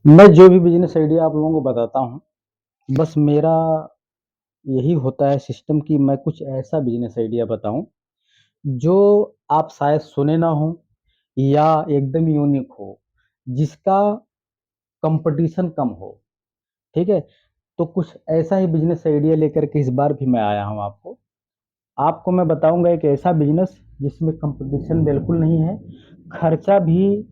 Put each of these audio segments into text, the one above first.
मैं जो भी बिज़नेस आइडिया आप लोगों को बताता हूँ, बस मेरा यही होता है सिस्टम कि मैं कुछ ऐसा बिज़नेस आइडिया बताऊँ, जो आप शायद सुने ना हों या एकदम यूनिक हो, जिसका कॉम्पिटिशन कम हो, ठीक है? तो कुछ ऐसा ही बिज़नेस आइडिया लेकर के इस बार भी मैं आया हूँ आपको। आपको मैं बताऊँगा एक ऐसा बिज़नेस जिसमें कॉम्पिटिशन बिल्कुल नहीं है, खर्चा भी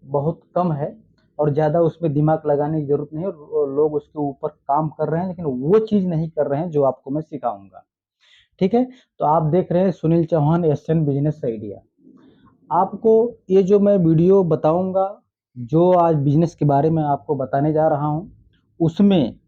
बहुत कम है और ज़्यादा उसमें दिमाग लगाने की ज़रूरत नहीं है और लोग उसके ऊपर काम कर रहे हैं, लेकिन वो चीज़ नहीं कर रहे हैं जो आपको मैं सिखाऊँगा, ठीक है? तो आप देख रहे हैं Sunil Chauhan SN business idea. आपको ये जो मैं वीडियो बताऊँगा, जो आज बिज़नेस के बारे में आपको बताने जा रहा हूँ, उसमें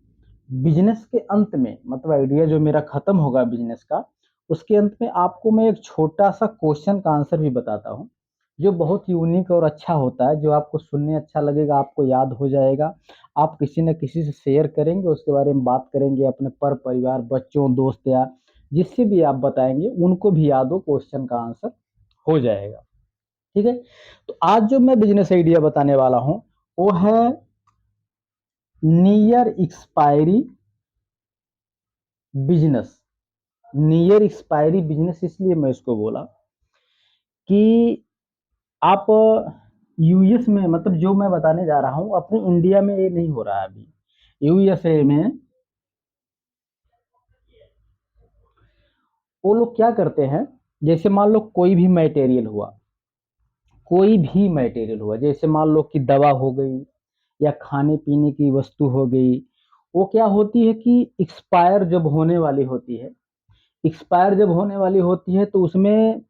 बिज़नेस के अंत में मतलब आइडिया जो मेरा खत्म होगा बिज़नेस का, उसके अंत में आपको मैं एक छोटा-सा क्वेश्चन का आंसर भी बताता हूँ, जो बहुत यूनिक और अच्छा होता है, जो आपको सुनने अच्छा लगेगा, आपको याद हो जाएगा। आप किसी न किसी से शेयर करेंगे, उसके बारे में बात करेंगे अपने परिवार, बच्चों, दोस्त या जिससे भी आप बताएँगे, उनको भी याद हो क्वेश्चन का आंसर हो जाएगा, ठीक है? तो आज जो मैं बिज़नेस आइडिया बताने वाला हूँ, वो है near expiry business. Near expiry business इसलिए मैं इसको बोला कि आप यूएस में मतलब जो मैं बताने जा रहा हूँ अपने इंडिया में ये नहीं हो रहा है अभी। यूएसए में वो लोग क्या करते हैं, जैसे मान लो कोई भी मटेरियल हुआ, जैसे मान लो कि दवा हो गई या खाने पीने की वस्तु हो गई, वो क्या होती है कि एक्सपायर जब होने वाली होती है, एक्सपायर जब होने वाली होती है तो उसमें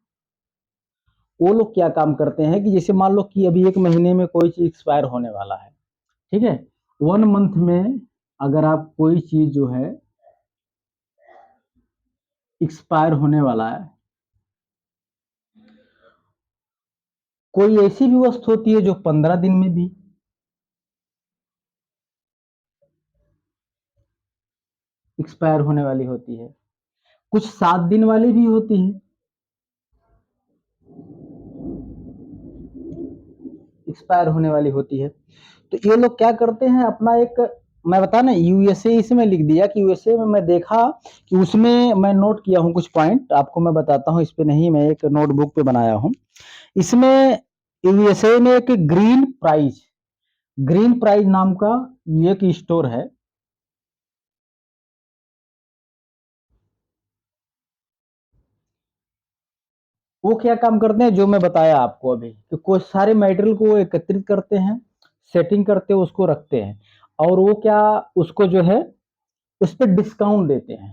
वो लोग क्या काम करते हैं कि जैसे मान लो कि अभी 1 महीने में कोई चीज़ एक्सपायर होने वाला है, ठीक है? 1 मंथ में अगर आप कोई चीज़ जो है एक्सपायर होने वाला है, कोई ऐसी भी वस्तु होती है जो 15 दिन में भी एक्सपायर होने वाली होती है, कुछ 7 दिन वाली भी होती है, एक्सपायर होने वाली होती है। तो ये लोग क्या करते हैं अपना एक मैं बता ना यूएसए इसमें लिख दिया कि यूएसए में मैं देखा कि उसमें मैं नोट किया हूँ कुछ पॉइंट आपको मैं बताता हूँ, इस पे नहीं मैं एक नोटबुक पे बनाया हूँ। इसमें यूएसए में एक ग्रीन प्राइज नाम का एक स्टोर है। वो क्या काम करते हैं जो मैं बताया आपको अभी कि कुछ सारे मटेरियल को एकत्रित करते हैं, सेटिंग करते हैं, उसको रखते हैं और वो क्या उसको जो है उस पर डिस्काउंट देते हैं,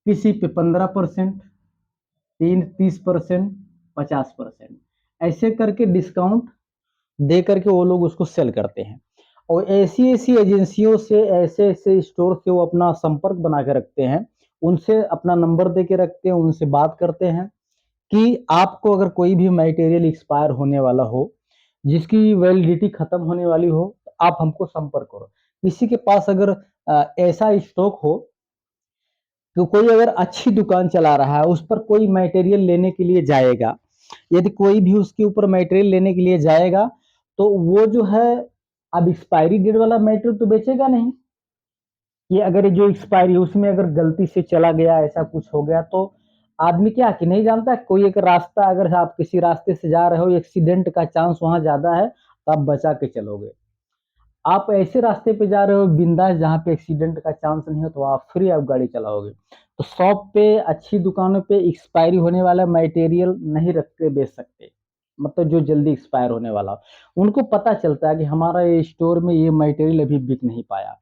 किसी पे 15%, 30%, 50%, ऐसे करके डिस्काउंट दे करके वो लोग उसको सेल करते हैं और ऐसी ऐसी एजेंसियों से ऐसे ऐसे स्टोर से वो अपना संपर्क बना के रखते हैं, उनसे अपना नंबर दे के रखते हैं, उनसे बात करते हैं कि आपको अगर कोई भी मटेरियल एक्सपायर होने वाला हो, जिसकी वैलिडिटी खत्म होने वाली हो, तो आप हमको संपर्क करो। किसी के पास अगर ऐसा स्टॉक हो तो कोई अगर अच्छी दुकान चला रहा है, उस पर कोई मटेरियल लेने के लिए जाएगा, यदि कोई भी उसके ऊपर मटेरियल लेने के लिए जाएगा, तो वो जो है अब एक्सपायरी डेट वाला मटेरियल तो बेचेगा नहीं। ये अगर जो एक्सपायरी है उसमें अगर गलती से चला गया ऐसा कुछ हो गया तो आदमी क्या कि नहीं जानता कोई एक रास्ता अगर आप किसी रास्ते से जा रहे हो एक्सीडेंट का चांस वहां ज्यादा है तो आप बचा के चलोगे। आप ऐसे रास्ते पे जा रहे हो बिंदास जहाँ पे एक्सीडेंट का चांस नहीं है तो आप फ्री आप गाड़ी चलाओगे। तो शॉप पे अच्छी दुकानों पे एक्सपायरी होने वाला मटेरियल नहीं रख के बेच सकते, मतलब जो जल्दी एक्सपायर होने वाला उनको पता चलता है कि हमारा ये स्टोर में ये मटेरियल अभी बिक नहीं पाया।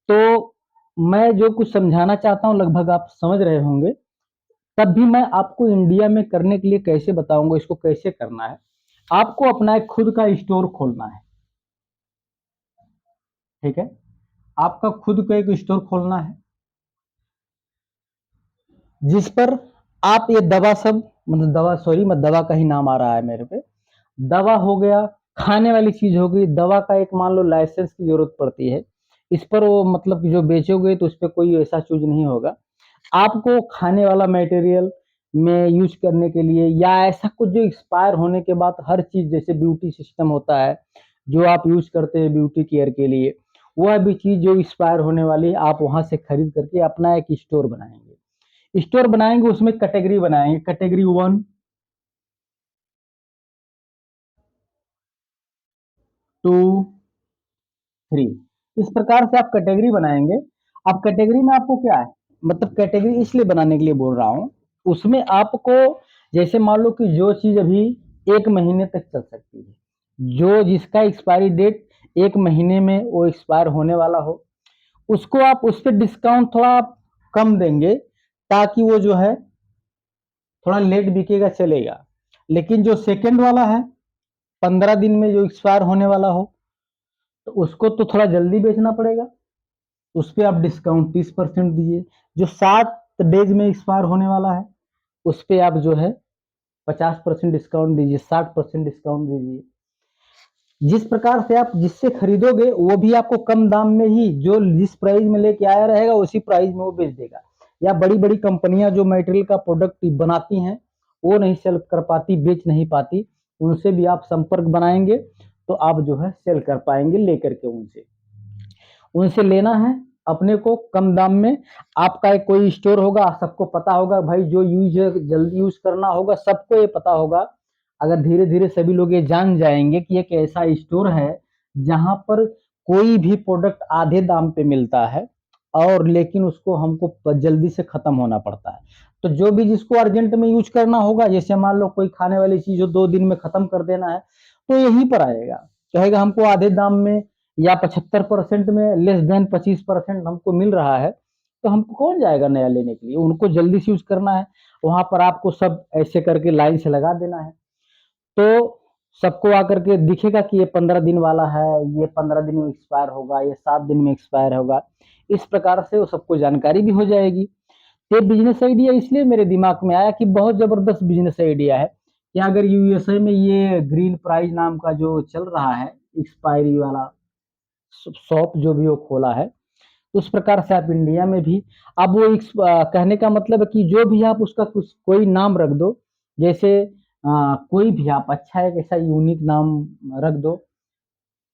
तो मैं जो कुछ समझाना चाहता हूँ लगभग आप समझ रहे होंगे। तब भी मैं आपको इंडिया में करने के लिए कैसे बताऊंगा इसको कैसे करना है। आपको अपना एक खुद का स्टोर खोलना है, ठीक है? आपका खुद का एक स्टोर खोलना है जिस पर आप ये दवा सब मतलब दवा सॉरी मैं दवा का ही नाम आ रहा है मेरे पे। दवा हो गया, खाने वाली चीज हो गई, दवा का एक मान लो लाइसेंस की जरूरत पड़ती है, इस पर वो मतलब जो बेचोगे तो उस पर कोई ऐसा चीज नहीं होगा। आपको खाने वाला मटेरियल में यूज करने के लिए या ऐसा कुछ जो एक्सपायर होने के बाद हर चीज जैसे ब्यूटी सिस्टम होता है, जो आप यूज करते हैं ब्यूटी केयर के लिए, वह भी चीज जो एक्सपायर होने वाली है आप वहां से खरीद करके अपना एक स्टोर बनाएंगे। स्टोर बनाएंगे, उसमें कैटेगरी बनाएंगे, कैटेगरी 1, 2, 3, इस प्रकार से आप कैटेगरी बनाएंगे। अब कैटेगरी में आपको क्या है, मतलब कैटेगरी इसलिए बनाने के लिए बोल रहा हूँ, उसमें आपको जैसे मान लो कि जो चीज अभी 1 महीने तक चल सकती है, जो जिसका एक्सपायरी डेट 1 महीने में वो एक्सपायर होने वाला हो, उसको आप उस पर डिस्काउंट थोड़ा आप कम देंगे, ताकि वो जो है थोड़ा लेट बिकेगा चलेगा। लेकिन जो सेकंड वाला है, 15 दिन में जो एक्सपायर होने वाला हो, तो उसको तो थोड़ा जल्दी बेचना पड़ेगा, उस पर आप डिस्काउंट 30% दीजिए। जो 7 डेज में एक्सपायर होने वाला है, उस पर आप जो है 50% डिस्काउंट दीजिए, 60% डिस्काउंट दीजिए। जिस प्रकार से आप जिससे खरीदोगे वो भी आपको कम दाम में ही, जो जिस प्राइस में लेके आया रहेगा उसी प्राइस में वो बेच देगा। या बड़ी बड़ी कंपनियां जो मटेरियल का प्रोडक्ट बनाती हैं, वो नहीं सेल कर पाती, बेच नहीं पाती, उनसे भी आप संपर्क बनाएंगे तो आप जो है सेल कर पाएंगे लेकर के उनसे। उनसे लेना है अपने को कम दाम में। आपका एक कोई स्टोर होगा, सबको पता होगा भाई, जो यूज जल्दी यूज करना होगा सबको ये पता होगा। अगर धीरे धीरे सभी लोग ये जान जाएंगे कि एक ऐसा स्टोर है जहां पर कोई भी प्रोडक्ट आधे दाम पे मिलता है, और लेकिन उसको हमको जल्दी से खत्म होना पड़ता है, तो जो भी जिसको अर्जेंट में यूज करना होगा, जैसे मान लो कोई खाने वाली चीज हो 2 दिन में खत्म कर देना है, तो यहीं पर आएगा, कहेगा हमको आधे दाम में या 75% में, लेस देन 25% हमको मिल रहा है, तो हमको कौन जाएगा नया लेने के लिए, उनको जल्दी से यूज करना है। वहां पर आपको सब ऐसे करके लाइन से लगा देना है, तो सबको आकर के दिखेगा कि ये 15 दिन वाला है, ये 15 दिन में एक्सपायर होगा, ये 7 दिन में एक्सपायर होगा। इस प्रकार से वो सबको जानकारी भी हो जाएगी। ये बिजनेस आइडिया इसलिए मेरे दिमाग में आया कि बहुत जबरदस्त बिजनेस आइडिया है कि अगर यूएसए में ये ग्रीन प्राइज नाम का जो चल रहा है एक्सपायरी वाला शॉप जो भी वो खोला है, उस प्रकार से आप इंडिया में भी, अब वो कहने का मतलब है कि जो भी आप उसका कुछ कोई नाम रख दो, जैसे कोई भी आप अच्छा एक ऐसा यूनिक नाम रख दो।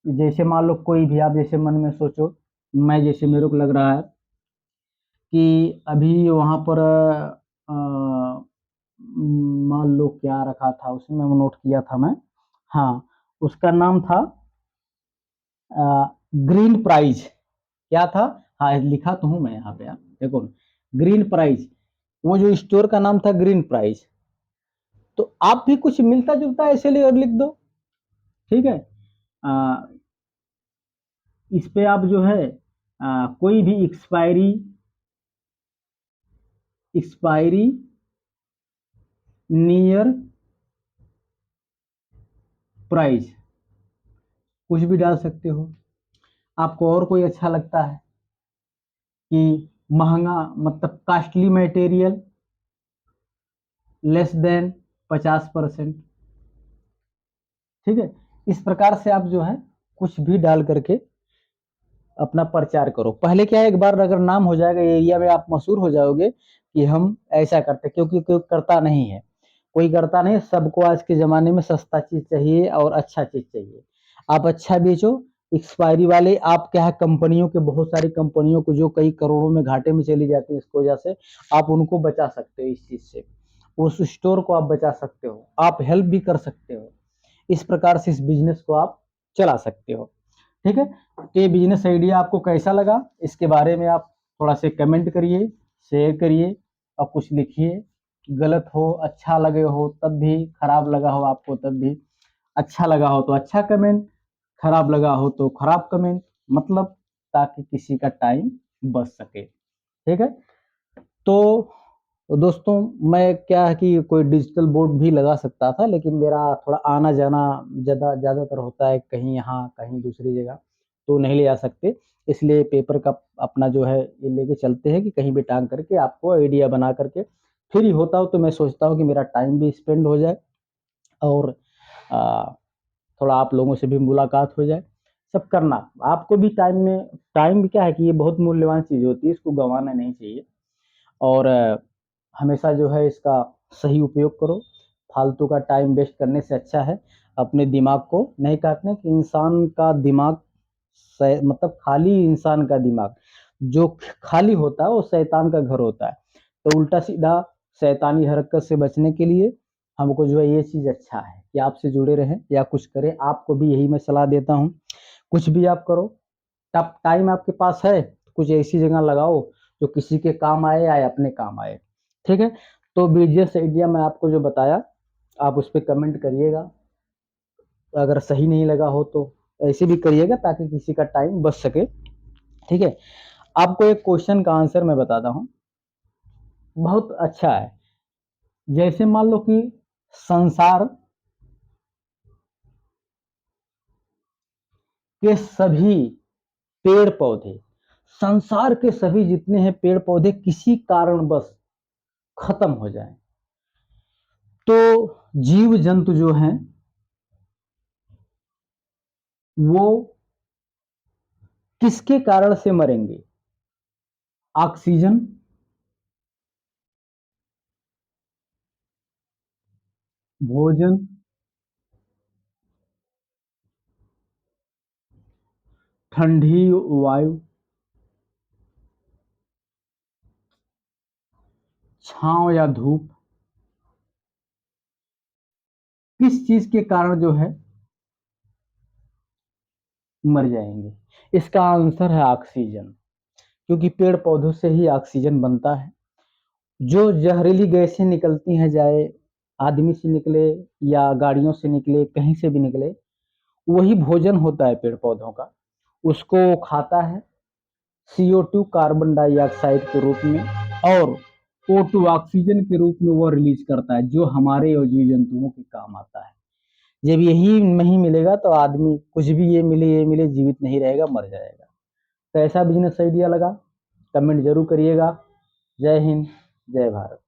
जैसे मान लो कोई भी आप जैसे मन में सोचो, मैं जैसे मेरे को लग रहा है कि अभी वहां पर मान लो क्या रखा था उसमें, नोट किया था मैं, हाँ, उसका नाम था ग्रीन प्राइज। क्या था, हाँ लिखा तो हूं मैं यहाँ पे, देखो, ग्रीन प्राइज, वो जो स्टोर का नाम था ग्रीन प्राइज। तो आप भी कुछ मिलता जुलता ऐसे लिए और लिख दो, ठीक है। आ, इस पे आप जो है कोई भी एक्सपायरी एक्सपायरी नियर प्राइस कुछ भी डाल सकते हो। आपको और कोई अच्छा लगता है कि महंगा, मतलब कॉस्टली मटेरियल लेस देन 50%, ठीक है। इस प्रकार से आप जो है कुछ भी डाल करके अपना प्रचार करो। पहले क्या है, एक बार अगर नाम हो जाएगा एरिया में, आप मशहूर हो जाओगे कि हम ऐसा करते, क्योंकि कोई करता नहीं है, कोई करता नहीं, सबको आज के जमाने में सस्ता चीज चाहिए और अच्छा चीज चाहिए। आप अच्छा बेचो, एक्सपायरी वाले, आप क्या है कंपनियों के, बहुत सारी कंपनियों को जो कई करोड़ों में घाटे में चली जाती है इसकी वजह से, आप उनको बचा सकते हो इस चीज से, उस स्टोर को आप बचा सकते हो, आप हेल्प भी कर सकते हो। इस प्रकार से इस बिजनेस को आप चला सकते हो, ठीक है। तो ये बिजनेस आइडिया आपको कैसा लगा, इसके बारे में आप थोड़ा से कमेंट करिए, शेयर करिए और कुछ लिखिए। गलत हो, अच्छा लगे हो तब भी, खराब लगा हो आपको तब भी, अच्छा लगा हो तो अच्छा कमेंट, खराब लगा हो तो खराब कमेंट, मतलब ताकि किसी का टाइम बच सके, ठीक है। तो दोस्तों, मैं क्या है कि कोई डिजिटल बोर्ड भी लगा सकता था, लेकिन मेरा थोड़ा आना जाना ज़्यादातर होता है, कहीं यहाँ कहीं दूसरी जगह, तो नहीं ले जा सकते, इसलिए पेपर का अपना जो है ये लेके चलते हैं कि कहीं भी टांग करके आपको आइडिया बना करके, फ्री होता हो तो मैं सोचता हूँ कि मेरा टाइम भी स्पेंड हो जाए और आ, थोड़ा आप लोगों से भी मुलाकात हो जाए, सब करना। आपको भी टाइम में, टाइम भी क्या है कि ये बहुत मूल्यवान चीज़ होती है, इसको गंवाना नहीं चाहिए, और हमेशा जो है इसका सही उपयोग करो। फालतू का टाइम वेस्ट करने से अच्छा है अपने दिमाग को नहीं काटने कि इंसान का दिमाग मतलब खाली इंसान का दिमाग जो खाली होता है वो शैतान का घर होता है। तो उल्टा सीधा शैतानी हरकत से बचने के लिए हमको जो है ये चीज अच्छा है कि आपसे जुड़े रहें या कुछ करें। आपको भी यही मैं सलाह देता हूँ, कुछ भी आप करो, तब टाइम आपके पास है तो कुछ ऐसी जगह लगाओ जो किसी के काम आए या अपने काम आए। ठीक है, तो बिजनेस आइडिया मैं आपको जो बताया आप उस पर कमेंट करिएगा, अगर सही नहीं लगा हो तो ऐसे भी करिएगा ताकि किसी का टाइम बच सके। ठीक है, आपको एक क्वेश्चन का आंसर मैं बताता हूँ, बहुत अच्छा है। जैसे मान लो कि संसार के सभी पेड़ पौधे, संसार के सभी जितने हैं पेड़ पौधे किसी कारणवश खत्म हो जाएं, तो जीव जंतु जो हैं वो किसके कारण से मरेंगे? ऑक्सीजन, भोजन, ठंडी वायु, छांव या धूप, किस चीज के कारण जो है मर जाएंगे? इसका आंसर है ऑक्सीजन, क्योंकि पेड़ पौधों से ही ऑक्सीजन बनता है। जो जहरीली गैसें निकलती हैं, चाहे आदमी से निकले या गाड़ियों से निकले, कहीं से भी निकले, वही भोजन होता है पेड़ पौधों का। उसको वो खाता है CO2 कार्बन डाइऑक्साइड के रूप में, और O2 ऑक्सीजन के रूप में वो रिलीज करता है जो हमारे और जीव जंतुओं के काम आता है। जब यही नहीं मिलेगा तो आदमी कुछ भी ये मिले जीवित नहीं रहेगा, मर जाएगा। कैसा बिजनेस आइडिया लगा कमेंट जरूर करिएगा। जय हिंद, जय भारत।